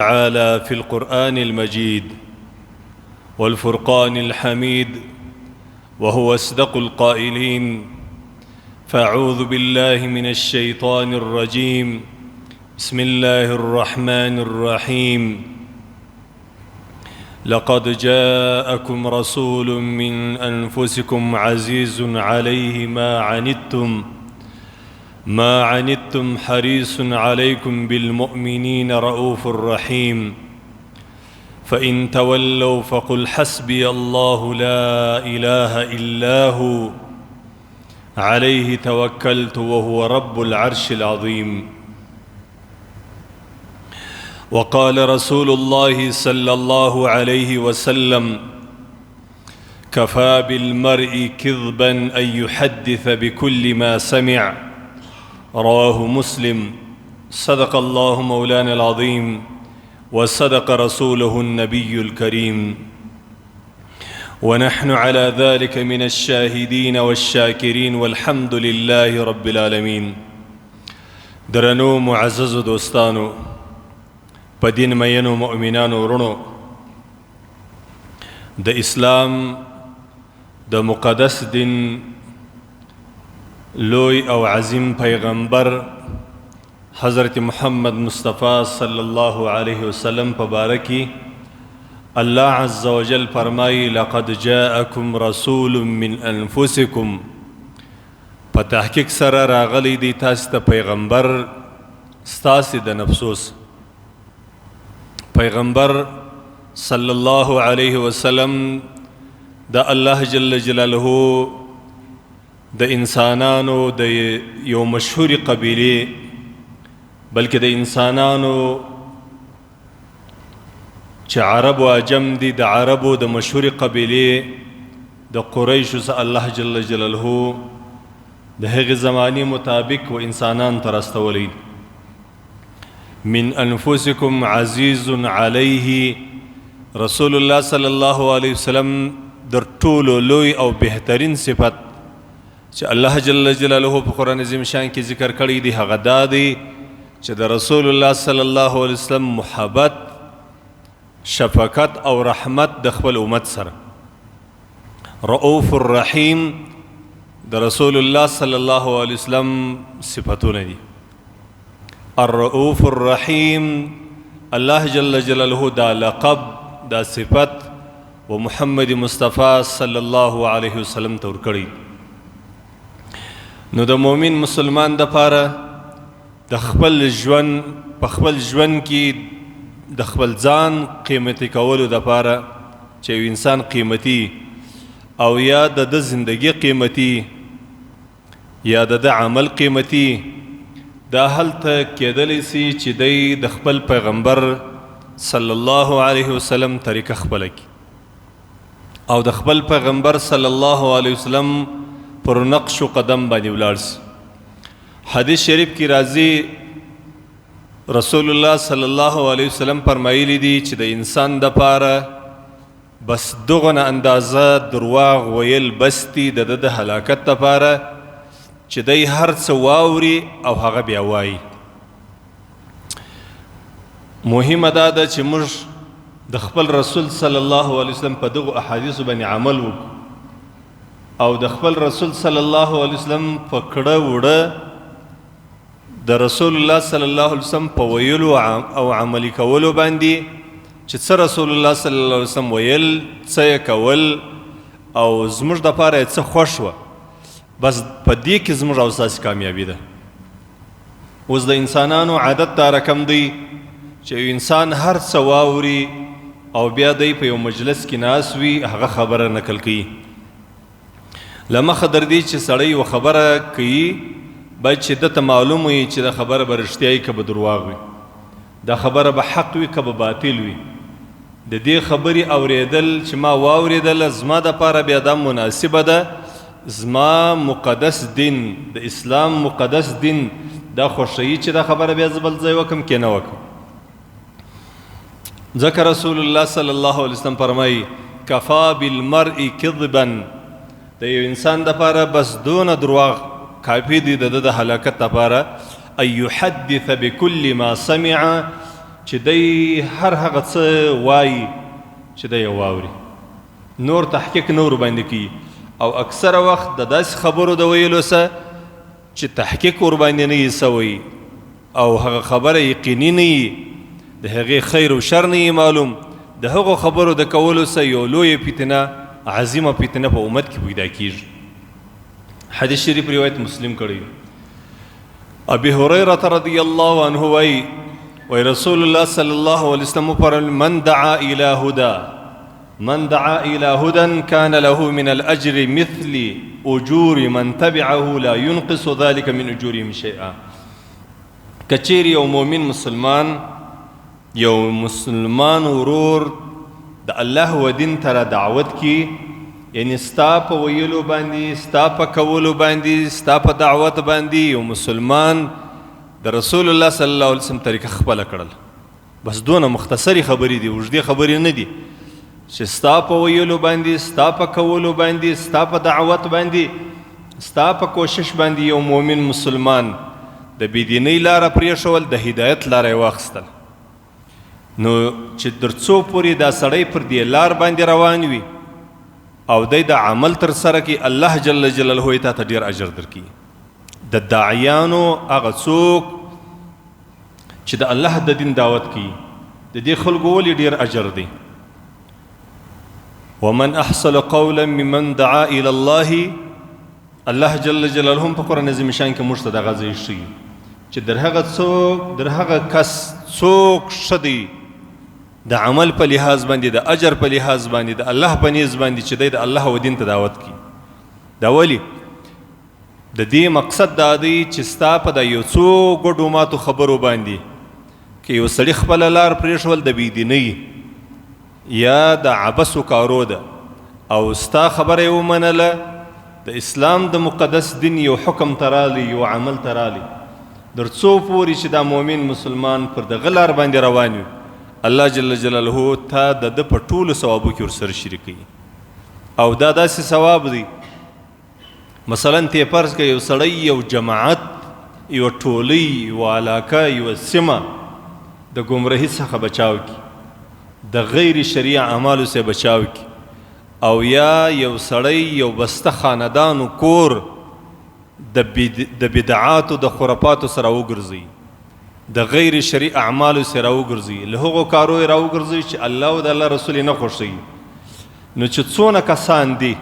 تعالى في القرآن المجيد والفرقان الحميد وهو أصدق القائلين. فأعوذ بالله من الشيطان الرجيم. بسم الله الرحمن الرحيم. لقد جاءكم رسول من أنفسكم عزيز عليه ما عنتم حريص عليكم بالمؤمنين رؤوف رحيم. فإن تولوا فقل حسبي الله لا إله إلا هو عليه توكلت وهو رب العرش العظيم. وقال رسول الله صلى الله عليه وسلم: كفى بالمرء كذبا أن يحدث بكل ما سمع. رواه مسلم. صدق الله مولانا العظيم وصدق رسوله النبي الكريم، ونحن على ذلك من الشاهدين والشاكرين والحمد لله رب العالمين. درنو معزز دوستانو په دین مینو مؤمنانو ورونو، د اسلام د مقدس دین لوی او عظیم پیغمبر حضرت محمد مصطفی صلی الله علیه وسلم په باره کې الله عز وجل فرمایي: لقد جاءكم رسول من انفسكم. په تحقیق سره راغلی دی تاسو ته پیغمبر ستاسو د نفسوس. پیغمبر صلی الله علیه وسلم د الله جل جلاله د انسانانو د یو مشهور قبیله، بلکې د انسانانو چې عرب و عجم دي، د عربو د مشهور قبیله د قریشو څخه الله جل جلاله د هغې زمانې مطابق و انسانان ته راستولی. من انفسکم عزیز علیه. رسول الله صلی الله علیه وسلم در ټولو لوی او بهترین صفت چې الله جل جلاله په قرآن عظیم شان کې ذکر کړی دی هغه دا دی چې د رسول الله صلی الله علیه وسلم محبت، شفقت او رحمت د خپل امت سره. رؤوف الرحیم د رسول الله صلی الله علیه وسلم صفتونه دي. الرؤوف الرحیم الله جل جلاله دا لقب، دا صفت و محمد مصطفی صلی الله علیه وسلم ته ورکړی. نو د مؤمن مسلمان د پاره د خپل ژوند په خپل ژوند کې د خپل ځان قیمتي کولو د پاره چې یو انسان قیمتي او یا د زندگی قیمتي یا د عمل قیمتي، دا هلته کېدلی سي چې دی د خپل پیغمبر صلی الله علیه وسلم طریقه خپله کړي او د خپل پیغمبر صلی الله علیه وسلم پر نقش و قدم باندې ولاړ سي. حدیث شریف کی راځي رسول الله صلی الله علیه وسلم فرمایلی دي چې د انسان د پاره بس دغه اندازه درواغ ویل بستی د هلاکت د پاره چې دی هر څه واوري او هغه بیا وایي. مهمه دا ده چې موږ د خپل رسول صلی الله علیه وسلم په دغه احادیثو باندې عمل وکړو او د خپل رسول صلی الله علیه وسلم په کړه وړه د رسول الله صلی الله علیه وسلم په ویلو او عملی کولو باندې چې څه رسول الله صلی الله علیه وسلم ویل، څه یې کول او زموږ دپاره یې څه خوښ وه، بس په دې کې زموږ او ستاسې کامیابي ده. اوس د انسانانو عادت دا رقم دی چې یو انسان هر څه واوري او بیا دی په یو مجلس کې ناست وي هغه خبره نقل کوي. لمخه در دې چې سړی یو خبره کوي باید چې ده ته معلوم وي چې دا خبره به رښتیا وي که به درواغ وي، دا خبره به حق وي که به باطل وي. د دې خبرې اورېدل چې ما واورېدله زما دپاره بیا دا مناسبه ده، زما مقدس دین د اسلام مقدس دین دا خوښوي چې دا خبره بیا زه بل ځای وکړم که نه وکړم. ځکه رسول الله صلی الله علیه وسلم فرمایي: کفا بالمرء کذبا. د یو انسان دپاره بس دونه درواغ کافي دي د هلاکت دپاره. ان یحدث بكل ما سمع، چې دی هر هغه څه وایي چې دی یې واوري، نور تحقیق نور باندې کوي، او اکثره وخت د داسې خبرو د ویلو سه چې تحقیق ور باندې نه وي سوی او هغه خبره یقیني نه وي، د هغې خیر و شر نه یې معلوم، د هغو خبرو د کولو سه یو لویه فتنه، عظیمه فتنه په امت کې پیدا کیږي. حدیث شریف روایت مسلم کړی. ابي هريره رضی الله عنه وی رسول الله صلی الله علیه وسلم فرمایل من دعا الى هدى كان له من الاجر مثل اجور من تبعه لا ينقص ذلك من اجورهم شيئا. کچیر یو مؤمن مسلمان ورور د الله و دین ته دعوت کی، یعنی ستا په ویلو باندې، ستا په کولو باندې، ستا په دعوت باندې یو مسلمان د رسول الله صلی الله علیه وسلم طریقه خپله کړل. بس دونه مختصری خبرې دي، اوږدې خبرې نه دي، چې ستا په ویلو باندې، ستا په کولو باندې، ستا په دعوت باندې، ستا په کوشش باندې یو مؤمن مسلمان د بېدینۍ لاره پرېښول، د هدایت لاره یې واخیستل. نو چې تر څو پورې دا سړی پر دې لار باندې روان وي او دی د عمل تر سره کړي، الله جل جلاله یې تا ته ډېر اجر درکړي. د داعیانو هغه څوک چې د الله د دین دعوت کوي، د دې خلکو ولې ډېر اجر دی. ومن احسن قولا ممن دعا الى الله، الله جل جلاله هم په قرآن عظیم شان کې موږ ته دغه ځای ښیي چې در هغه کس څوک ښه دی د عمل په لحاظ باندې، د اجر په لحاظ باندې، د الله په نیز باندې چې دی د الله و دین ته دعوت کوي. دا ولې؟ د دې مقصد دا دی چې ستا په د یو څو ګډو ماتو خبرو باندې که یو سړي خپله لار پرېښول د بېدینۍ یا د عبثو کارو ده، او ستا خبره یې ومنله، د اسلام د مقدس دین یو حکم ته رالی، یو عمل ته رالی، در څو پورې چې دا مؤمن مسلمان پر دغه لار باندې روان وي، الله جل جلاله تا د ده په ټولو ثوابو کې ورسره شریکوي. او دا داسې ثواب دی، مثلا ته فرض که یو سړی یو جماعت، یو ټولۍ، یو علاقه، یو سیمه د ګمرهي څخه بچاو کی، د غیر شرعي اعمالو څخه بچاو کی، او یا یو سړی یو بسته خاندان و کور د بدعاتو د خرافاتو سره وګرځي، د غیر شرعي اعمالو سره وګرځي، له هغو کارو یې راوګرځي چې الله او د الله رسول یې نه خوښوي. نو چې څونه کسان دي،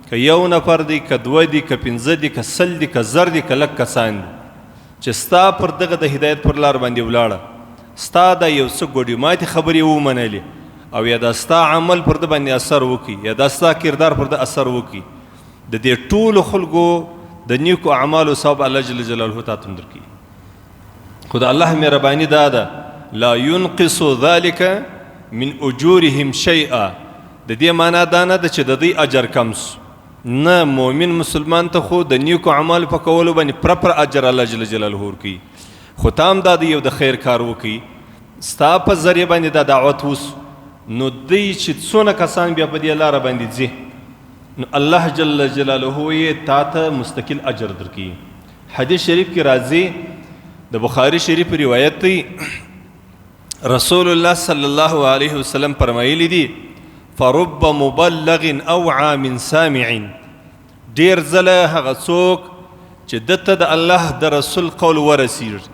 که یو نفر دی، که دوه دي، که پنځه دي، که سل دي، که زر دي، که لږ کسان دي، چې ستا پر دغه د هدایت پر لار باندې ولاړه، ستا د یو څه ګوډې ماتې خبرې ومنلې، او یا دا ستا عمل پر ده باندې اثر وکړي، یا دا ستا کردار پر ده اثر وکړي، د دې ټولو خلکو د نیکو اعمالو ثواب الله جل جلاله تا ته هم درکوي. خو د الله مهرباني دا ده، لا ينقص ذلك من اجورهم شیئا. د دې معنا دا نه ده چې د دوی اجر کم سو، نه، مؤمن مسلمان ته خو د نیکو اعمالو په کولو باندې پرپر اجر الله جل جلاله ورکوي. خو تا هم دا د یو د خیر کار وکړي، ستا په ذریعه باندې دا دعوت وسو، نو دی چې څونه کسان بیا په دې لاره باندې ځي، نو الله جل جلاله یې تا ته مستقل اجر درکوي. حدیث شریف کې راځي، د بخاری شریف روایت دی، رسول الله صلی الله علیه وسلم فرمایلی دي فرب مبلغ اوعى من سامع. ډیر ځله هغه څوک چې دته د الله د رسول قول ورسیږي،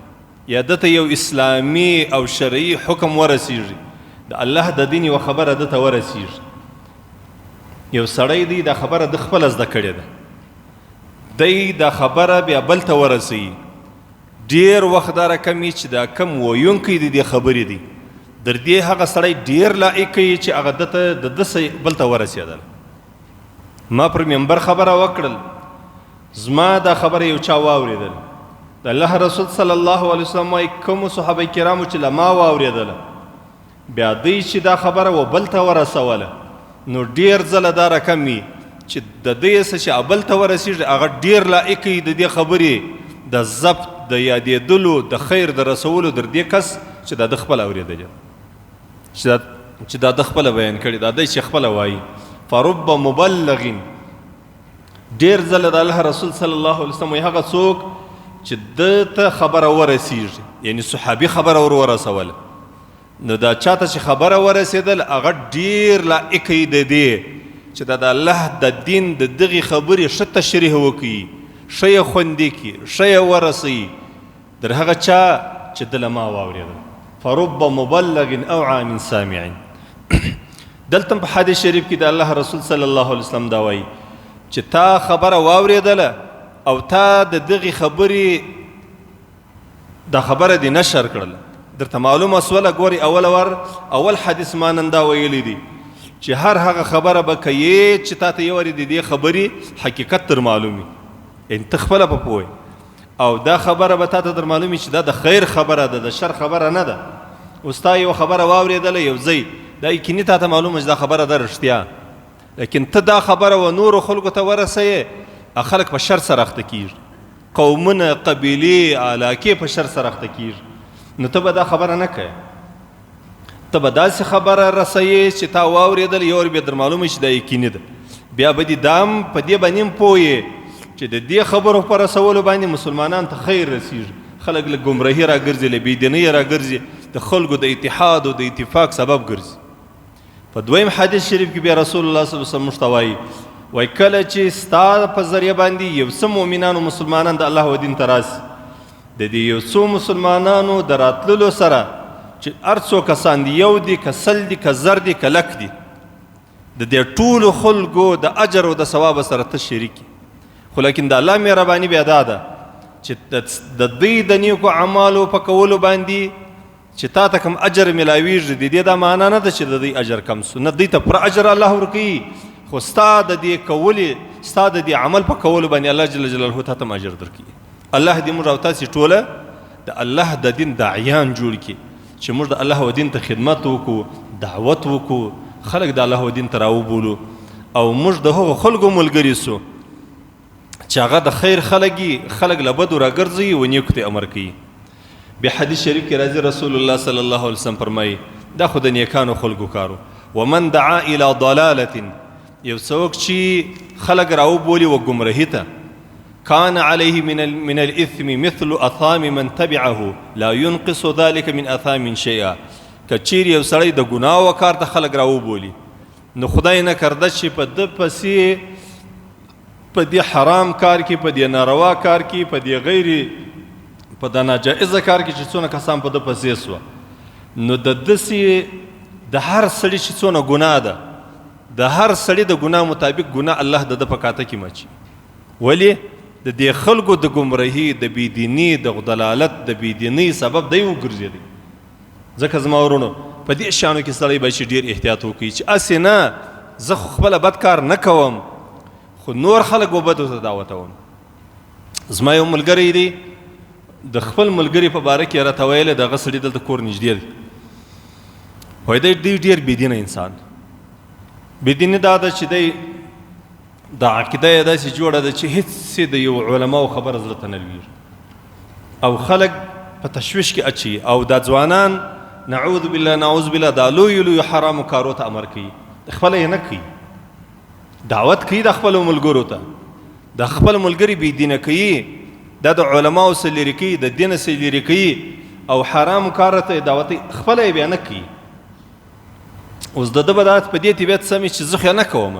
یا دته یو اسلامي او شرعي حکم ورسیږي، د الله د دین یو خبره دته ورسیږي، یو سړی دی دا خبره د خپله زده کړې ده، دی دا خبره بیا بل ته ورسوي، ډیر وخت دا رقم چې دا کم ویونکی دی دې خبرې دی، در دې هغه سړی ډیر لایق یي چې هغه دته د ده بل ته ورسېدل. ما پر منبر خبره وکړل، زما دا خبره یو چا واورېدل، د الله رسول صلی الله علیه وسلم وایي کومو صحابه کرامو چې له ما واورېدله، بیا دوی چې دا خبره و بل ته ورسوله، نو ډیر ځله دا رقم وي چې د دې څه چې بل ته ورسېږي هغه ډیر لایق یي د دې خبرې د ضبط، د یادېدلو، د خیر د رسولو در دې کس چې دا د خپله اورېدلی، چې دا د خپله بیان کړي، دا دی چې خپله وایي. فرب مبلغ، ډیر ځله د الله رسول صلی الله علیه وسلم وایي هغه څوک چې ده ته خبره ورسېږي، یعنی صحابي خبره ورسوله، نو دا چاته چې خبره ورسېدل هغه ډېر لایق یي د دې چې دا د الله د دین د دغې خبرې ښه تشریح وکړي، ښه یې خوندي کړي، ښه یې ورسوي در هغه چا چې ده له ما واورېدل. فرب مبلغ اوعى من سامع. دلته په حدیث شریف کې د الله رسول صلی الله علیه وسلم دا وایي چې تا خبره واورېدله او تا د دغې خبرې دا خبره دې نشر کړله، درته معلومه سوله. ګورې اول حدیث ما نن دا ویلی دی چې هر هغه خبره به کوې چې تا ته یو وارې د دې خبرې حقیقت در معلومي، یعنې ته خپله په پوهې او دا خبره به تا ته در معلومي چې دا د خیر خبره ده، د شر خبره نه ده. اوس تا یو خبره واورېدله یو ځای، دا یقیني تا ته معلومه چې دا خبره ده رښتیا، لیکن ته دا خبره و نورو خلکو ته ورسوې، خلک په شر سره اخته کېږي، قومونه، قبیلې، علاقې په شر سره اخته کېږي. نو ته به دا خبره نه کوې، ته به داسې خبره رسوې چې تا واورېدل یو ور بیا در معلومه چې دا یقیني ده. بیا به دې دام په دې باندې هم پوهې چې د دې خبرو په رسولو باندې مسلمانان ته خیر رسیږي، خلک له ګمراهي راګرځي، له بېدینۍ راګرځي، د خلکو د اتحاد او د اتفاق سبب ګرځي. په دویم حدیث شریف کې بیا رسول الله صلی الله علیه وسلم موږ ته وایي کله چې ستا په ذریعه باندې یو څه مؤمنان او مسلمانان د الله و دین ته راسي، د دې یو څو مسلمانانو د راتللو سره چې هر څو کسان دي، یو دي که سل دي که زر دي که لک دي، د دې ټولو خلکو د اجر او د ثواب سره ته شریک یې. خو لیکن د الله مهرباني بیا دا ده چې د دوی د نیکو اعمالو په کولو باندې چې تا ته کوم اجر میلاویږي، د دې دا معنا نه ده چې د دوی اجر کم سو، نه دوی ته پر اجر الله ورکوي، خو ستا د دې کولې، ستا د دې عمل په کولو باندې الله جل جلاله تا ته اجر درکوي. الله دې موږ او تاسې ټوله د الله د دین داعیان جوړ کړي چې موږ د الله و دین ته خدمت وکړو، دعوت وکړو، خلک د الله و دین ته راوبولو او موږ د هغو خلکو ملګري سو چې هغه د خیر خلک له بدو راګرځوي او نیکو ته امر کوي. بیا حدیث شریف کې راځي رسول الله صلی الله علیه وسلم فرمایي دا خو د نیکانو خلکو کارو. ومن دعا الى ضلاله، یو څوک چې خلک راوبولي و ګمراهي ته، كان عليه من الاثم مثل اثام من تبعه لا ينقص ذلك من اثام شيئا. کچیر یو سړی د ګناه و کار ته خلک راوبولي، نو خدای نه کرده چې په د پسې په دې حرام کار کې، په دې ناروا کار کې، په دې غیر په د ناجایزه کار کې چې څونه کسان په د پسې سوه، نو د دسې د هر سړي چې څونه ګناه ده، د هر سړي د ګناه مطابق ګناه الله د ده په کاته کې مچي. ولې؟ د دې خلکو د ګمراهي، د بېدیني، د ضلالت، د بېدینۍ سبب دی وګرځېدی. ځکه زما ورونو په دې شیانو کې سړی باید چې ډېر احتیاط وکړي چې هسې نه زه خو خپله بد کار نه کوم خو نور خلک و بدو ته دعوتوم. زما یو ملګری دی، د خپل ملګري په باره کې راته ویلی د هغه سړي دلته کور نږدې دی، وایي دی ډېر بېدینه انسان. بېدیني دا ده چې دی د عقیده یې داسې جوړه ده چې هېڅ د یو علماو خبره زړه ته نه لوېږي او خلک په تشویش کې اچي او دا ځوانان نعوذ بالله دا لویو حرامو کارو ته امر کوي، خپله یې نه کوي، دعوت کوي د خپلو ملګرو ته، د خپل ملګري بېدینه کوي، دا د علماو څه لرې کوي، د دینه څه لرې کوي او حرامو کار ته دعوت خپله یې بیا نه کوي. اوس د ده به دا په دې طبیعت سمې چې زه خو یې نه کوم،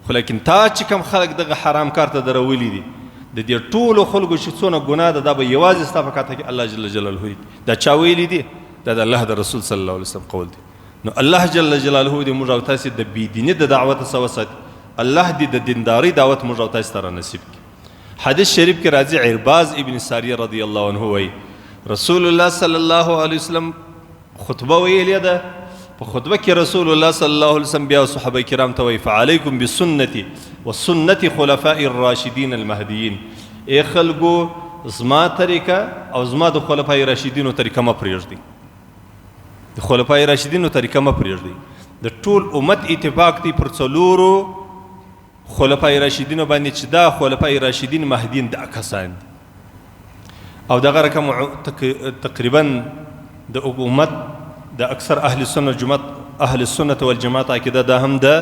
خو لیکن تا چې کوم خلک دغه حرام کار ته درولی دي، د دې ټولو خلکو چې څونه ګناه ده دا به یوازې ستا په کاته کې الله جل جلاله دا چا ویلي دي؟ دا د الله د رسول صلی الله علیه وسلم قول دی. نو الله جل جلاله دې موږ او تاسې د بېدیني د دعوت څخه وساتي، الله دې د دیندارۍ دعوت موږ او تاسې ته رانصیب کړي. حدیث شریف کې راځي عرباز ابن ساریه رضی الله عنه وایي رسول الله صلی الله علیه وسلم خطبه ویلې ده، په خطبه کې رسول الله صلی الله علیه وسلم بیا صحابه کرام ته وایي فعلیکم بسنتي وسنت خلفاء الراشدین المهدیین، ای خلکو زما طریقه او زما د خلفای راشدینو طریقه مه پرېږدئ، د خلفای راشدینو طریقه مه پرېږدئ. د ټول امت اتفاق دی پر څلورو خلفای راشدینو باندې چې دا خلفای راشدین مهدیین دا کسان دي او دغه رقم تقریبا د امت د اکثر اهل السنت والجماعت عقیده دا هم ده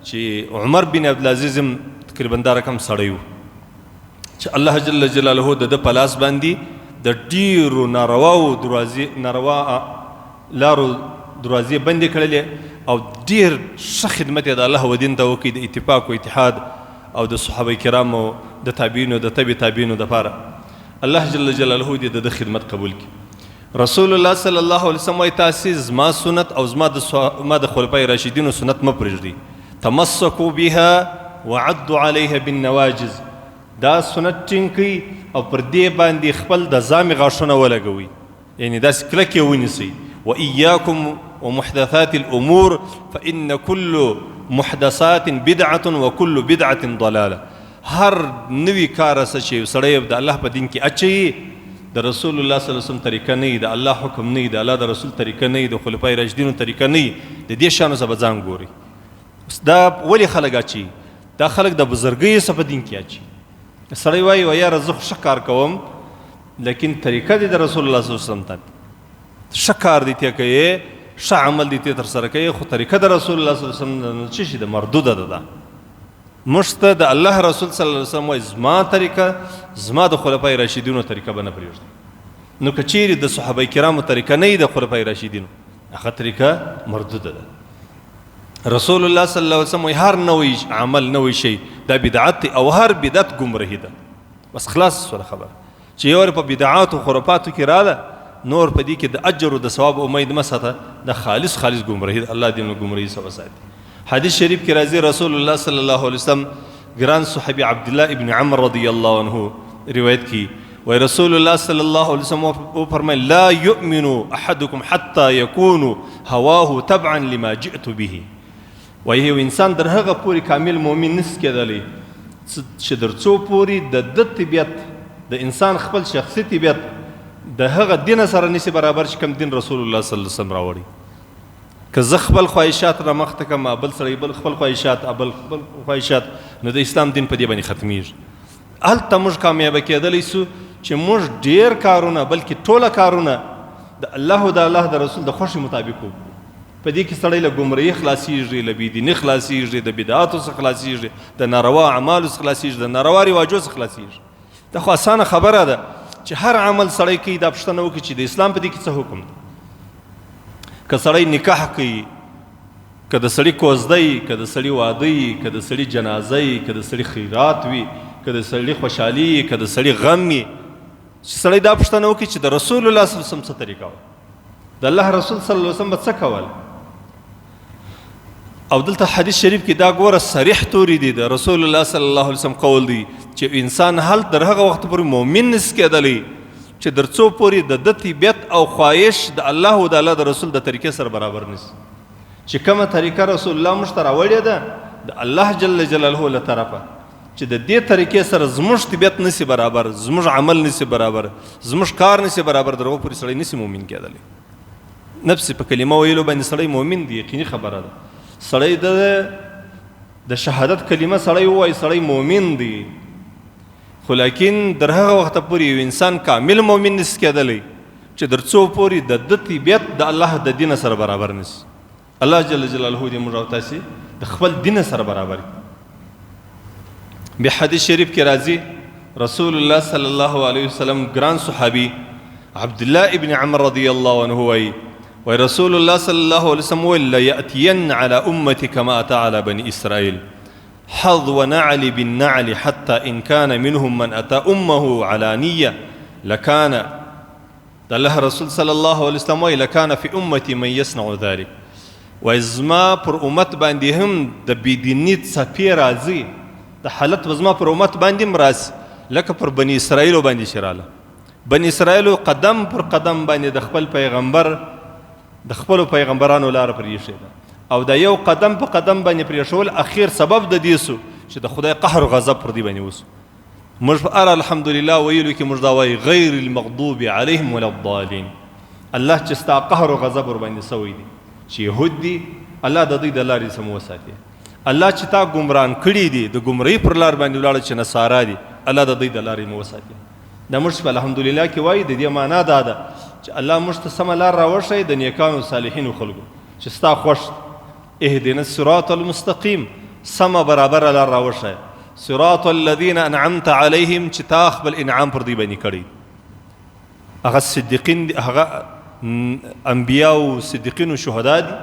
چې عمر بن عبدالعزیز تقریبا دا رقم سړی و چې الله جل جلاله د ده په لاس باندې د ډیرو ناروا لارو دروازې بندې کړلې او ډېر ښه خدمت یې د الله و دین ته وکړي د اتفاق و اتحاد او د صحابه کرامو د تابعینو د تبع تابعینو دپاره الله جل جلاله دې د ده خدمت قبول کړي. رسول الله صلی الله علیه وسلم وایي تاسې زما سنت او زما د خلفای راشدینو سنت مه پرېږدئ. تمسکوا بها وعضوا علیها بالنواجذ. دا سنت ټینګ کړئ او پر دې باندې خپل د ځامې غاښونه ولګوئ، یعنې داسې کلک یې ونیسئ. وإياكم ومحدثات الأمور فإن كل محدثات بدعة وكل بدعة ضلالة. هر نوی کار څه چې سړی د الله په دین کې اچوي د رسول الله صلی الله علیه وسلم طریقه نه وي، د الله حکم نه وي، د الله د رسول طریقه نه وي، د خلفای راشدینو طریقه نه وي، د دې شیانو څخه به ځان ګوري. دا ولې خلک اچوي؟ دا خلک د بزرګۍ څخه په دین کې اچوي. سړی وایي یاره زه خو ښه کار کوم لیکن طریقه دې د رسول الله صلی الله علیه وسلم ته ښه کار دی ته کوي، ښه عمل دی ته ترسره کوي، خو طریقه د رسول الله صلی الله علیه وسلم څه شي ده؟ مردوده ده. موږ ته د الله رسول صلی الله علیه وسلم وایي زما طریقه زما د خلفای راشدینو طریقه به نه پرېږدم. نو که چیرې د صحابه کرامو طریقه نه وي د خلفای راشدینو، هغه طریقه مردوده ده. رسول الله صلی الله علیه وسلم وایي هر نوی عمل نوی شی دا بدعت دی او هر بدعت ګمراهي ده. بس خلاص سوله خبره چې یو په بدعات او خرافاتو کې راله نور په دې کې د اجر او د ثواب امید مه ساته، د خالص ګمراهي ده. الله دې موږ ګمراهي څخه وساتي. حدیث شریف کې راځي رسول الله صلی الله علیه وسلم ګران صحابي عبدالله ابن عمر رضی الله عنه روایت کی وی رسول الله صلی الله علیه وسلم او فرمایي لا یؤمن احدکم حتی یکون هواه تبعا لما جئت به. وی یو انسان در هغه پورې کامل مؤمن نس کېدلی چې در څو پورې د ده طبیعت د انسان خپل شخصي طبیعت د هغه دین سره نسی برابر چې کوم دین رسول الله صلی الله علیه وسلم راوړي. که زه خپل خواهشات را مخته کړم بل سړی بل خپل خواهشات بل خپل خواهشات، نو د اسلام دین په دې باندې ختمیږي. هلته موږ کامیابه کېدلی سو چې موږ ډېر کارونه بلکې ټوله کارونه د الله او د الله د رسول د خوښې مطابق وکړو. په دې کې سړی له ګمراهي خلاصېږي، له بېدیني خلاصېږي، د بدعاتو څخه خلاصېږي، د ناروا اعمالو څخه خلاصېږي، د ناروا رواجو څخه خلاصېږي. دا خو اسانه خبره ده چې هر عمل سړی کوي دا پوښتنه وکړي چې د اسلام په دې کې څه حکم ده. که سړی نکاح کوي، که د سړي کوزده وي، که د سړي واده وي، که د سړي جنازه وي، که د سړي خیرات وي، که د سړي خوشحالي وي، که د سړي غم وي، چې سړی دا پوښتنه وکړي چې د رسول الله صلی الله علیه وسلم څه طریقه وه، د الله رسول صلی الله علیه وسلم به څه کول. او دلته حدیث شریف کې دا ګوره صریح توري دي د رسول الله صلی الله علیه وسلم قول دی چې انسان هل در هغه وخت پورې مؤمن نس کېدلی چې در څو پورې د ده طبیعت او خواهش د الله او د الله د رسول د طریقې سره برابر نسی. چې کومه طریقه رسول الله موږ ته راوړې ده د الله جل جلاله له طرفه، چې د دې طریقې سره زموږ طبیعت نسی برابر، زموږ عمل نسی برابر، زموږ کار نسی برابر، در هغه پورې سړی نسی مؤمن کېدلی. نفس په کلمه ویلو باندې سړی مؤمن دی، یقیني خبره ده. سړی د شهادت کلمه سړی ووایي سړی مؤمن دی، خو لیکن در هغه وخته پورې یو انسان کامل مؤمن نسی کېدلی چې در څو پورې د ده طبیعت د الله د دین سره برابر نسی. الله جل جلاله دې موږ او تاسې د خپل دین سره برابر کړي. بیا حدیث شریف کې راځي رسول الله صلی الله علیه وسلم ګران صحابي عبدالله ابن عمر رضی الله عنه وایي ورسول الله صلى الله عليه وسلم ولا يأتين على أمتي كما أتى على بني إسرائيل حظو نعل بالنعل حتى إن كان منهم من أتى أمه علانية لكان الله رسول صلى الله عليه وسلم لكان في أمتي من يصنع ذلك. وإزما پر أمت باندهم د بيدينيت سپي رازي د حالت وزما پر أمت باندهم راز لکه پر بني إسرائيل باندې شراله. بني إسرائيل قدم پر قدم باندې د خپل پیغمبر د خپلو پیغمبرانو لاره پرېښې ده او د یو قدم په قدم باندې پرېښول اخیر سبب د دې سو چې د خدای قهر او غضب پر دې باندې وسو. موږ په اړه الحمدلله ویلو کې موږ دا وایي غیر المغضوب علیهم ولا الضالین. الله چې ستا قهر او غضب ور باندې سوی دي چې یهود دي، الله د دوی د لارې سم وساتي. الله چې تا ګمران کړي دي د ګمرۍ پر لار باندې ولاړ چې نصارا دي، الله د دوی د لارې مو وساتي. دا موږ په الحمدلله کې وایي د دې معنا دا ده چې الله موږ ته سمه لار راوښیي د نیکانو صالحینو خلکو چې ستا خوښ اهدنا الصراط المستقیم، سمه برابره لار راوښیي صراط الذین انعمت علیهم چې تا خپل انعام پر دوی باندې کړی. هغه صدیقین دي، هغه انبیاء او صدیقین او شهدا دي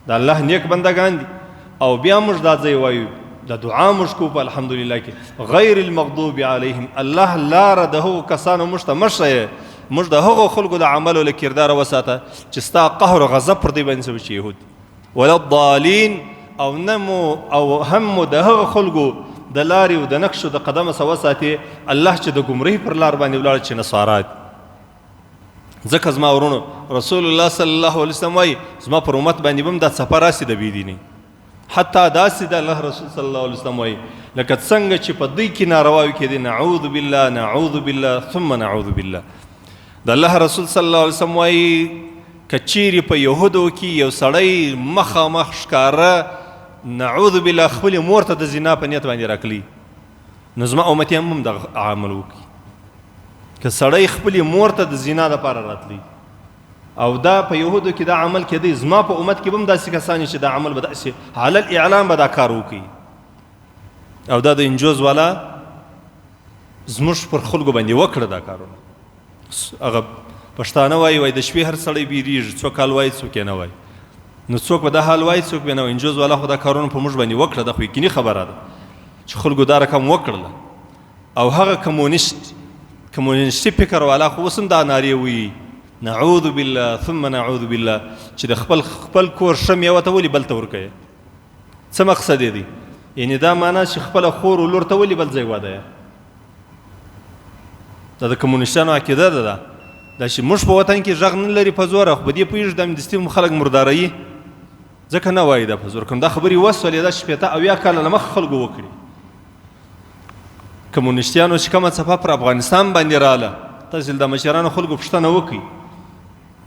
د الله نیک بندگان دي او بیا موږ دا ځای وایو د دعا موږ کو په الحمدلله کې غیر المغضوب علیهم الله لاره د هغو کسانو موږ ته مشه موږ د هغو خلکو د عملو له کرداره وساته چې ستا قهر او غضب پر دې باندې شوي چې یهود ولا الضالین او نمو او هم د هغو خلکو د لارې او د نقشو د قدمه څه وساتې الله چې د ګمرهي پر لار باندې ولاړ چې نصارا دي ځکه زما ورونو رسول الله صلی الله علیه وسلم وایي زما پر امت باندې به هم دا څپه راسي د بېدینۍ حتی داسې د الله رسول صلی الله علیه وسلم وایي لکه څنګه چې په دوی کې نارواوي کېدې نعوذ بالله نعوذ بالله ثم نعوذ بالله د الله رسول صلی الله علیه وسلم وایي که چیرې په یهودو کې یو سړی مخامخ ښکاره نعوذ بالله خپلې مور ته د زنا په نیت باندې راکړي نو زما امتیان هم دغه عمل وکړي که سړی خپلې مور ته د زنا دپاره راتلی او دا په یهودو کې دا عمل کېدی زما په امت کې به هم داسې کسان چې دا عمل به داسې علل اعلان به دا کار وکړي او دا د انجوز والا زموږ پر خلکو باندې وکړه دا کارونه هغه پښتانه وایي د شپې هر سړی بیریږي څوک حال وایي څوک یې نه وایي نو څوک به دا حال وایي څوک به نه وایي انجوز والا خو دا کارونه په موږ باندې وکړه دا خو یقیني خبره ده چې خلکو دا رقم وکړله او هغه کمونیسټي فکر والا خو اوس هم دا نارې وایي نعوذ بالله ثم نعوذ بالله چې د خپل کور ښه میوه ته ولې بل ته ورکوې څه مقصد یې دی یعنې دا معنا چې خپله خور و لور ته ولې بل ځای واده دا د کمونیسټانو عقیده ده دا چې موږ په وطن کې غږ نه لري په زوره خو په دې پوهېږو دا مدستي خلک مرداروي ځکه نه وایي دا په زور کوم دا خبرې وسولې دا شپېته اویا کاله له مخه خلکو وکړي کمونیسټیانو چې کومه څپه پر افغانستان باندې راله تاسې د مشرانو خلکو پوښتنه وکړئ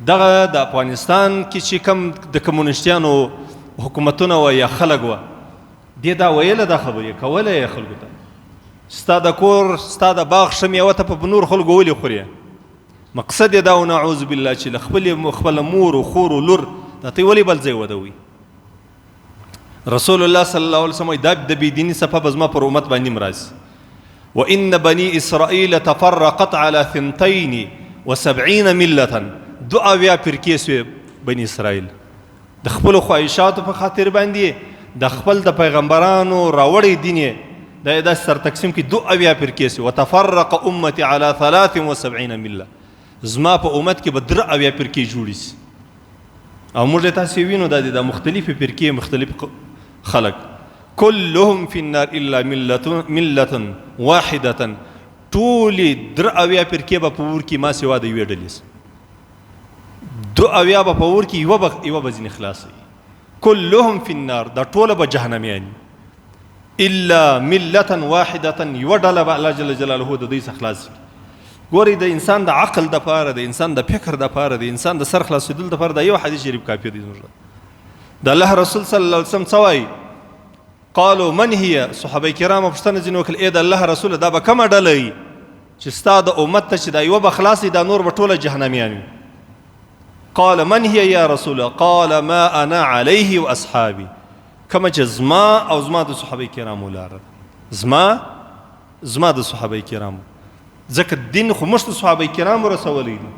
دغه د افغانستان کې چې کوم د کمونیسټیانو حکومتونه وه یا خلک وه دې دا ویله دا خبرې کوله یې خلکو ته ستا د کور ستا د باغ ښه میوه ته په نور خلکو ولې خورې مقصد یې دا و نعوذ بالله چې له خپله مور و خور و لور دا ته ولې بل ځای ودوي رسول الله صلی الله علیه وسلم دا د بېدیني څپه به زما پر امت باندې هم راسي وإن بني إسرائيل تفرقت على 72 ملة دو اویا فرقې سوې بني اسرائیل د خپلو خواهشاتو په خاطر باندې د خپل د پیغمبرانو راوړی دین یې دا یې داسې سر تقسیم کړي دو اویا فرقې سوې وتفرق امتي على 73 ملة زما په امت کې به 3 اویا فرقې جوړې سي او موږ یې تاسې وینو دا د مختلفې فرقې مختلف خلک كلهم في النار الا ملة واحدة ټولې 3 اویا فرقې به په اور کې ما سوا د یوې ډلې 2 اویا به په اور کې یوه به ځینې خلاصوي كلهم في النار دا ټوله به جهنمیان الا ملة واحدة یوه ډله به الله جل جلاله د دوی څخه خلاص ګورئ د انسان د عقل دپاره د انسان د فکر دپاره د انسان د سر خلاصېدلو دپاره دا یو حدیث شریف کافي دی زموږ د الله رسول صلی الله علیه وسلم څه وایي قالوا من هي صحابه کرامو پوښتنه ځینې وکړل ای د الله رسوله دا به کومه ډله وي چې ستا د امت ته چې دا یوه به خلاص دا نور به ټوله جهنمیان وي قال من هي يا رسول الله قال ما انا عليه واصحابي كما چې زما او زما د صحابه کرامو لاره زما د صحابه کرامو ځکه دین خو موږ ته صحابه کرامو رسولی دي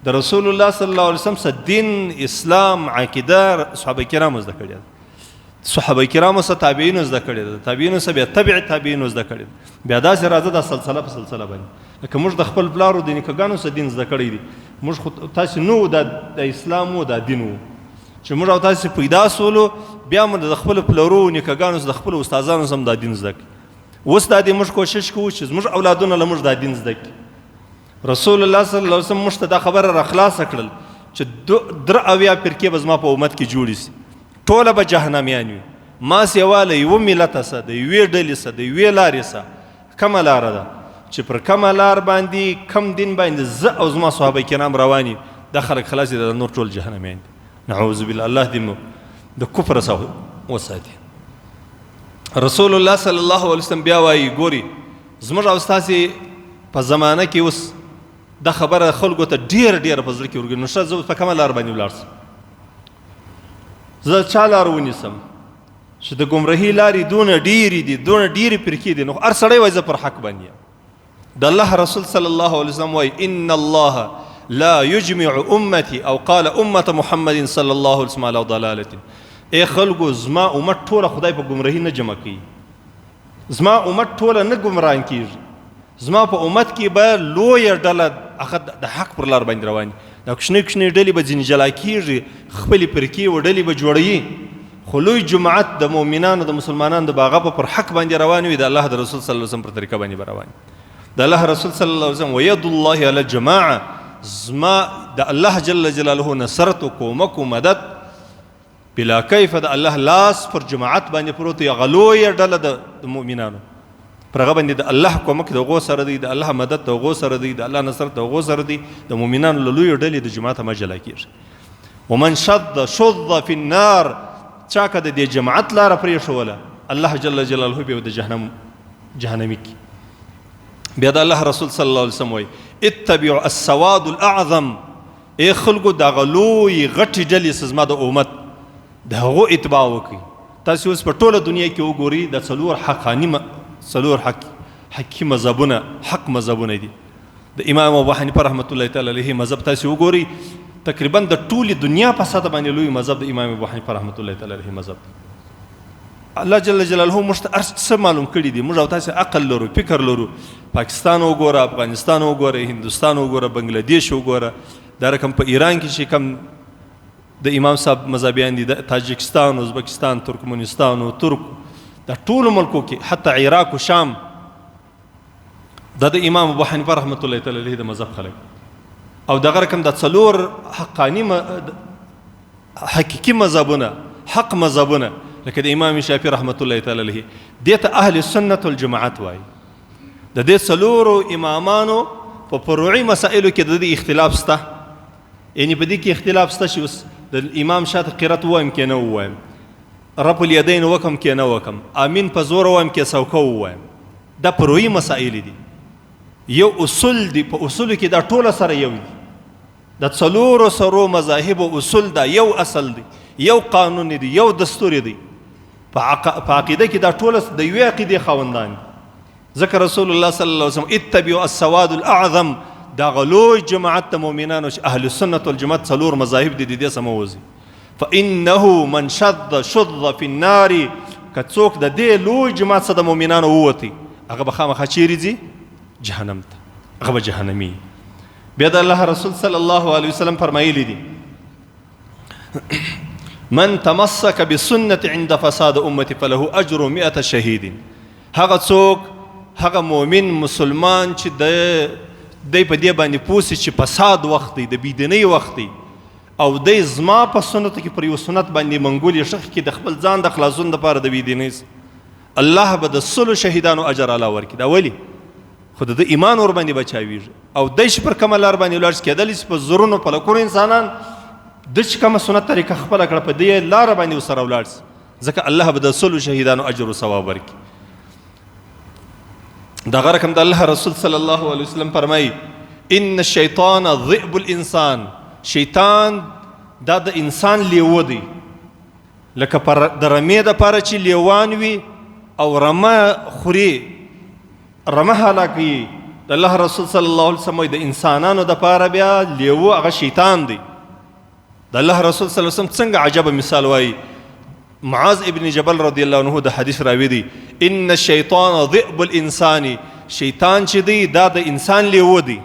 د رسول الله صلی الله علیه وسلم څخه دین اسلام عقیده صحابه کرامو زده کړې ده صحابه کرامو څخه تابعینو زده کړې ده تابعینو څخه بیا تبع تابعینو زده کړې ده بیا داسې راځه دا سلسله په سلسله باندې لکه موږ د خپل پلارو د نیکهګانو څخه دین زده کړی دي موږ خو تاسې نو د اسلام و دا دین و چې موږ او تاسې پیدا سولو بیا موږ د خپلو پلارو نیکهګانو څخه د خپلو استادانو څخه دا دین زده کړي اوس دا دې موږ کوشش کوو چې زموږ اولادونه له موږ دا دین زده کړي رسول الله صلی الله علیه وسلم موږ ته دا خبره را خلاصه کړل چې 3 اویا فرقې به زما په امت کې جوړې سي ټوله به جهنمیان وي ما سیوا له یوه ملته څه د یوې ډلې څه د یوې لارې څه کومه لاره ده چې پر کومه لار باندې کم دین باندې زه او زما صحابه کرام روان یو دا خلک خلاص دي د نور ټول جهنمیان دي نعوذ بالله الله دې مو د کفر څخه وساتي رسول الله صلی الله علیه وسلم بیا وایي ګوري زموږ او ستاسې په زمانه کې اوس دا خبره خلکو ته ډېر په زړه کې ورګي نو ښه زه په کومه لار باندې ولاړ سم زه چا لار ونیسم چې د ګمرهي لارې دونه ډېرې دي دونه ډېرې فرقې دي نو هر سړی وایي زه پر حق باندې یم د الله رسول صلی الله علیه وسلم وایي ان الله لا يجمع امتي او قال امه محمد صلی الله علیه وسلم علی ضلاله. اے خلکو زما امت ټوله خدای په گمراهی نه جمع کوي، زما امت ټوله نه گمراه کیږي، زما په امت کې به لویه ډله هغه د حق پر لار باندې روان دي. دا کوچنۍ کوچنۍ ډلې به ځینې جلا کیږي، خپلې فرقې و ډلې به جوړوي، خو لوی جماعت د مؤمنانو د مسلمانانو د هغه په پر حق باندې روان وي، د الله د رسول صلی الله علیه وسلم پر طریقه باندې به روان وي. د الله رسول صلی الله علیه وسلم وید الله علی الجماعه، زما د الله جل جلاله نصرت و کومک و مدد بلا کیف د الله لاس پر جماعت باندې پروت وي، هغه لویه ډله د مؤمنانو پر هغه باندې د الله کومک د هغو سره دی، د الله مدد د هغو سره دی، د الله نصرت د هغو سره دی، د مؤمنانو له لویو ډلې د جماعت ما جلا کېږي. ومن شذ فی النار، چا که د دې جماعت لاره پرېښوله الله جل جلاله به د جهنمي کړي. بیا د الله رسول صلی الله علیه وسلم وایي اتبعوا السواد الاعظم، ای خلکو دغه لویې غټې ډلې زما د امت د هغو اتباع وکړئ. تاسې اوس په ټوله دنیا کې وګورئ د څلور حقي مذهبونه، حق مذهبونه دي. د امام ابو حنیفه رحمت الله تعالی علیه مذهب تاسې وګورئ، تقریبا د ټولې دنیا په سطح باندې لوی مذهب د امام ابو حنیفه رحمت الله تعالی علیه مذهب. الله جل جلاله موږ ته هر څه معلوم کړي دي، موږ او تاسې عقل لرو، فکر لرو. پاکستان وګوره، افغانستان وګوره، هندوستان وګوره، بنګلادیش وګوره، دا رقم په ایران کې چې کم د امام صاحب مذهبیان دي، د تاجکستان، ازبکستان، ترکمنستان او ترک، دا ټولو ملکو کې حتی عراق او شام دا د امام ابو حنیفه رحمت الله تعالی علیه د مذهب خلک. او دغه رقم د څلور حقانی حقیقي مذهبونه، حق مذهبونه لکه د امام شافعي رحمت الله تعالی علیه، دې ته اهل سنت والجماعت وایي. د دې څلورو امامانو په فروعي مسائلو کې د دې اختلاف شته، یعنی په دې کې اختلاف شته چې اوس د امام شاته قرات وایم کې نه وایم، رب الیدین وکم کې نه وکم، امین په زور وایم کې سوکو وایم. دا فروعي مسائل دي، یو اصول دي، په اصولو کې دا ټوله سره یو دي. د څلورو سرو مذاهبو اصول دا یو اصل دی، یو قانون دی، یو دستور دی. په عقیده کې دا ټوله د یوې عقیدې خاوندان دي. ځکه رسول الله صلی الله علیه وسلم اتبعوا السواد الاعظم، دا غلوی جماعت د مؤمنانو چې اهل سنت والجماعت څلور مذاهب دي، د دې سم ووځي. فانه من شذ فی النار، که څوک د دې لوی جماعت څخه د مؤمنانو ووتی، هغه به خامخا چیرې ځي؟ جهنم ته، هغه به جهنمي. بیا د الله رسول صلی الله علیه وسلم فرمایلی دي من تمسک بسنت عند فساد امتی فله اجر 100 شهید. هغه څوک، هغه مؤمن مسلمان چې دی په دې باندې پوسي چې فساد وخت دی، د بيدینۍ وخت دی، او دی زما په سنت کې پر یو سنت باندې منګول شخص کې د خپل ځان د خلاصون لپاره د بيدینۍ، الله به د 100 شهیدانو اجر علا ورکړي. دا ولی خو د ایمان ور باندې بچاویږي، او د شي پر کومه لار باندې ولر کېدل چې په زورونو په لکونو انسانان د چې کومه سنت طریقه خپل کړه په دې لار باندې وسره ولر، ځکه الله به د 100 شهیدانو اجر او ثواب ورکړي. دا غرکم د الله رسول صلی الله علیه وسلم فرمایي ان الشیطان ذئب الانسان، شیطان دا د انسان لیوه دی. لکه د رمې دپاره چې لیوان وي او رمه خوري، رمه هلاکوي، د الله رسول صلی الله علیه وسلم د انسانانو دپاره بیا لیوه هغه شیطان دی. د الله رسول صلی الله علیه وسلم څنګه عجبه مثال وایي. معاذ ابن جبل رضی الله عنه د حدیث راوی دی ان الشیطان ذئب الانسان، شیطان چې دی دا د انسان لیوه دی.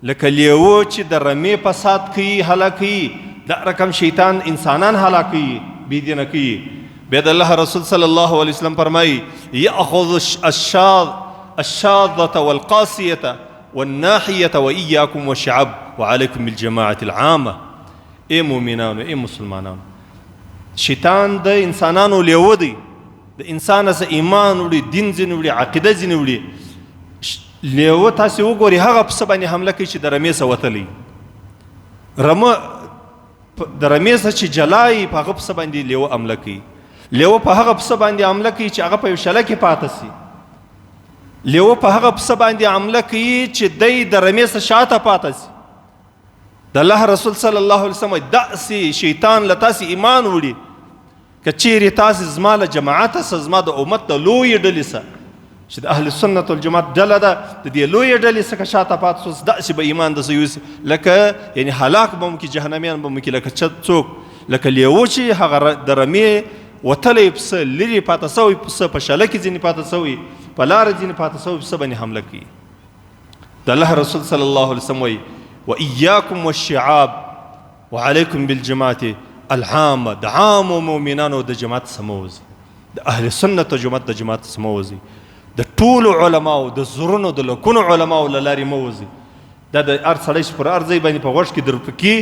لکه لیوه چې د رمې فساد کوي، هلاکوي، دا رقم شیطان انسانان هلاکوي، بيدینه کوي. بیا د الله رسول صلی الله علیه وسلم فرمایي یاخذ الشاذة والقاسیة والناحیة وإیاکم والشعب وعلیکم بالجماعة العامة. ای مؤمنانو، ای مسلمانانو، شیطان د انسانانو لیوه دی، د انسان څخه ایمان وړي، دین ځینې وړي، عقیده ځینې وړي. لیوه تاسې وګورئ هغه پسه باندې حمله کوي چې د رمې څخه وتلی، رمه د رمې څخه چې جلایي په هغه پسه باندې لیوه حمله کوي. لیوه په هغه پسه باندې حمله کوي چې هغه په یو شله کې پاته سي. لیوه په هغه پسه باندې حمله کوي چې دی د رمې څخه شاته پاته سي. د الله رسول صلی الله علیه وسلم داسې شیطان له تاسې ایمان وړي که چیرې تاسې زما له جماعته سه، زما د امت د لویې ډلې سه چې د اهل سنت والجماعت ډله ده د دې لویې ډلې څخه شاته پاتې شو داسې به ایمان دسې یوسي لکه یعنی هلاک به مو کړي جهنمیان به مو کړي لکه څوک لکه لیوه چې هغه د رمې وتلی پسه لرې پاته سوی پسه په شله کې ځینې پاته سوی په لاره ځینې پاته سوی پسه باندې حمله کوي د الله رسول صلی الله علیه وسلم وایي وإیاکم والشعاب وعلیکم بالجماعت العامه د عامو مؤمنانو د جماعت سموزي د اهل سنت و جماعت د جماعت سموزي د ټولو علماو د زرونو د لکونو علماو له لارې موزي دا د هر سړی چې پر هر ځای باندې په غوږ کې درپکي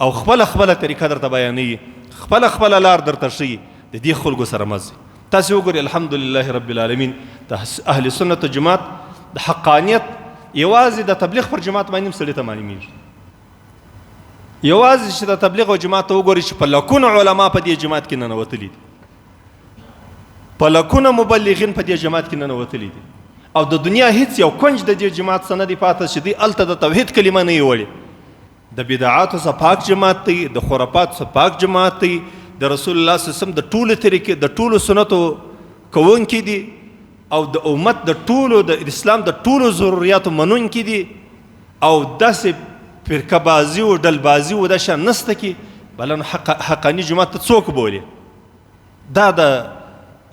او خپله طریقه درته بیانوي خپله لار درته ښیي د دې خلکو سره مزي تاسې وګورئ الحمدلله رب العالمین د اهل سنت و جماعت د حقانیت یوازې د تبلیغ پر جماعت باندې هم سړي ته معلومېږي یوازې چې د تبلیغ او جماعت ته وګورئ چې په لکونو علما په دې جماعت کې ننوتلي دي په لکونو مبلغین په دې جماعت کې ننوتلي دي او د دنیا هیڅ یو کنج د دې جماعت څخه نه دی پاته چې دوی هلته د توحید کلمه نه یې وړې د بدعاتو څخه پاک جماعت دی د خرافاتو څخه پاک جماعت دی د رسول الله صلی الله علیه وسلم د ټولو طریقې د ټولو سنتو کوونکي دي او د امت د ټولو د اسلام د ټولو ضرورياتو منونکي دي او داسې فرقه بازي او ډلبازي او دا شان نسته کې بلن حقاني جماعت ته څوک بولي دا د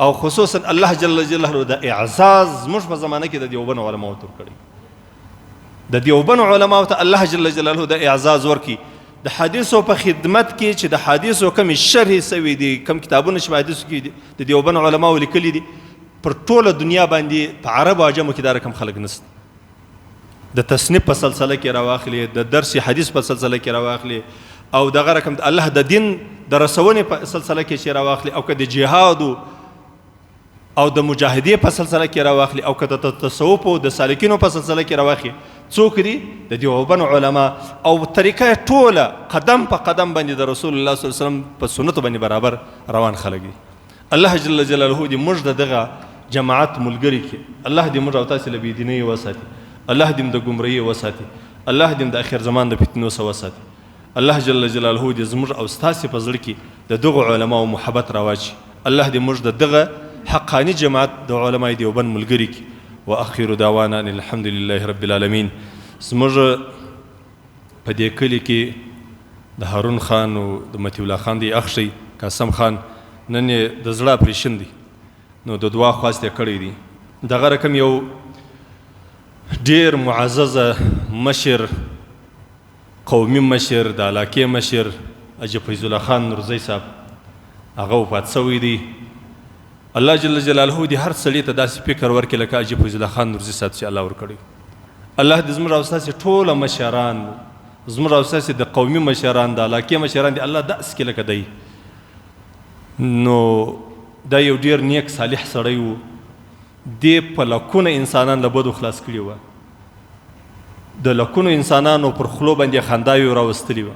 او خصوصا الله جل جلاله د اعزاز موږ په زمانه کې د دیوبند علماو تر کړی د دیوبند علماو ته الله جل جلاله د اعزاز ورکی د حدیثو په خدمت کې چې د حدیثو کم شرح سوي دي کم کتابونه چې حدیثو کې د دیوبند علماو لیکلي دي پر ټوله دنیا باندې په عرب او عجمو کې دا رقم خلک نشته د تصنیف په سلسله کې راواخلي د درس حدیث په سلسله کې راواخلي او دغه رقم الله د دین د رسونې په سلسله کې چې راواخلي او که د جهاد او د مجاهدې په سلسله کې راواخلي او که د تصوف او د سالکینو په سلسله کې راواخلي څوک دي د دیوبند علما او طریقه ټوله قدم په قدم باندې د رسول الله صلی الله علیه وسلم په سنتو باندې برابر روان خلک دي الله جل جلاله دې موږ دغه جماعت ملګری کې الله دې موږ او تاسو له بيدینۍ وساتي الله دې د ګمراهۍ وساتي الله دې د اخر زمان د فتنو سره وساتي الله جل جلاله دې زموږ او تاسو په زړه کې د دغه علماو محبت راواچي الله دې موږ دغه حقانی جماعت د علماء دیوبند ملګری کی واخر دعوانا الحمد لله رب العالمین زموږ په دې کلی کې د هارون خان او د متی الله خان دی اخشي قاسم خان نن د زړه پریشن دي نو د دعا خواسته کړی دي دغه رقم یو ډیر معزز مشر قومي مشر د علاقې مشر اجي فیض الله خان نورزی صاحب هغه وفات شوی دی الله جل جلاله دې هر سړي ته داسې فکر ورکړي لکه اجي فیض الله خان نورزی صاحب چې الله ورکړي الله دې زموږ او تاسو ټول مشران زموږ او تاسو د قومي مشران د علاقې مشران دي الله داس کې لکه دی نو دا یو ډیر نیک صالح سړی و دې په لکونه انسانان له بدو خلاص کړي و د لکونو انسانانو پر خلو باندې خندایو راوستلی و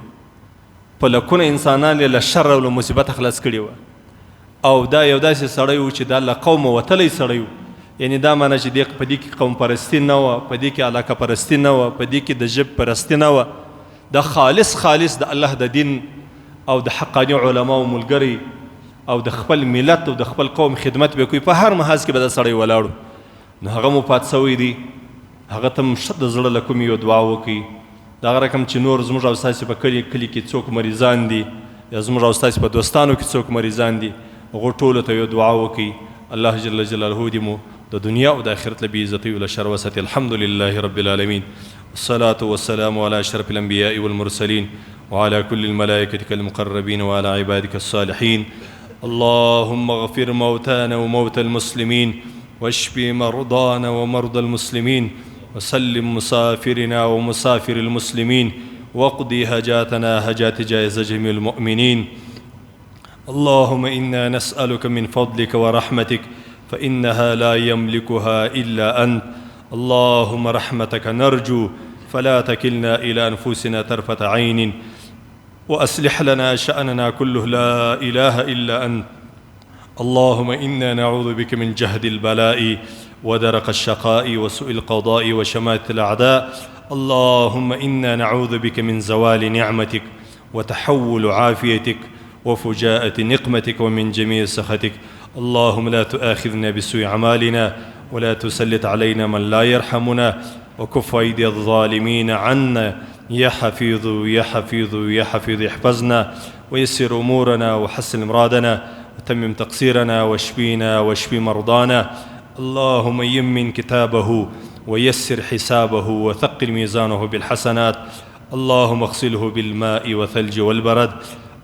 په لکونه انسانان له شر او مصیبت خلاص کړي و او دا یو داسې سړی و چې دا له قوم وتلی سړی و یعنی دا معنی چې په دې کې قوم پرستی نه وه په دې کې علاقه پرستی نه وه په دې کې د ژب پرستی نه وه دا خالص د الله د دین او د حقاني علماو ملګری او د خپل ملت او د خپل قوم خدمت به کوي په هر محاذ کې به دا سړی ولاړو نو هغه مو پات سوی دی هغه ته هم ښه د زړه له کومې یو دعا وکړي دغه رقم چې نور زموږ او ستاسې په کلي کې څوک مریضان دي یا زموږ او ستاسې په دوستانو کې څوک مریضان دي هغو ټولو ته یو دعا وکړي الله جل جلاله دې مو د دنیا او د آخرت له بېعزتۍ او له شر وساتي الحمد لله رب العالمين والصلاة والسلام على أشرف الأنبياء والمرسلين وعلى كل الملائكة المقربين وعلى عبادك الصالحين اللهم اغفر موتانا وموتى المسلمين واشف مرضانا ومرضى المسلمين وسلم مسافرنا ومسافر المسلمين واقضي هجاتنا هجات جائز جميع المؤمنين اللهم إنا نسألك من فضلك ورحمتك فإنها لا يملكها إلا أنت اللهم رحمتك نرجو فلا تكلنا إلى أنفسنا طرفة عين وأصلح لنا شأننا كله لا إله إلا أنت اللهم إنا نعوذ بك من جهد البلاء ودرك الشقاء وسوء القضاء وشماتة الأعداء اللهم إنا نعوذ بك من زوال نعمتك وتحول عافيتك وفجاءة نقمتك ومن جميع سخطك اللهم لا تؤاخذنا بسوء أعمالنا ولا تسلط علينا من لا يرحمنا، وكف أيدي الظالمين عنا. يا حفيظ يا حفيظ يا حفيظ احفظنا ويسر أمورنا وحسن مرادنا وتمم تقصيرنا واشفينا واشف مرضانا. اللهم يمن كتابه ويسر حسابه وثقل ميزانه بالحسنات. اللهم اغسله بالماء والثلج والبرد.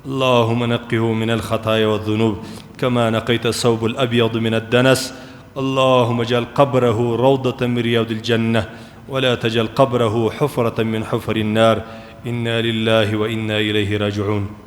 اللهم نقه من الخطايا والذنوب كما نقيت الثوب الأبيض من الدنس. اللهم اجعل قبره روضة من رياض الجنة ولا تجعل قبره حفرة من حفر النار. إنا لله وإنا إليه راجعون.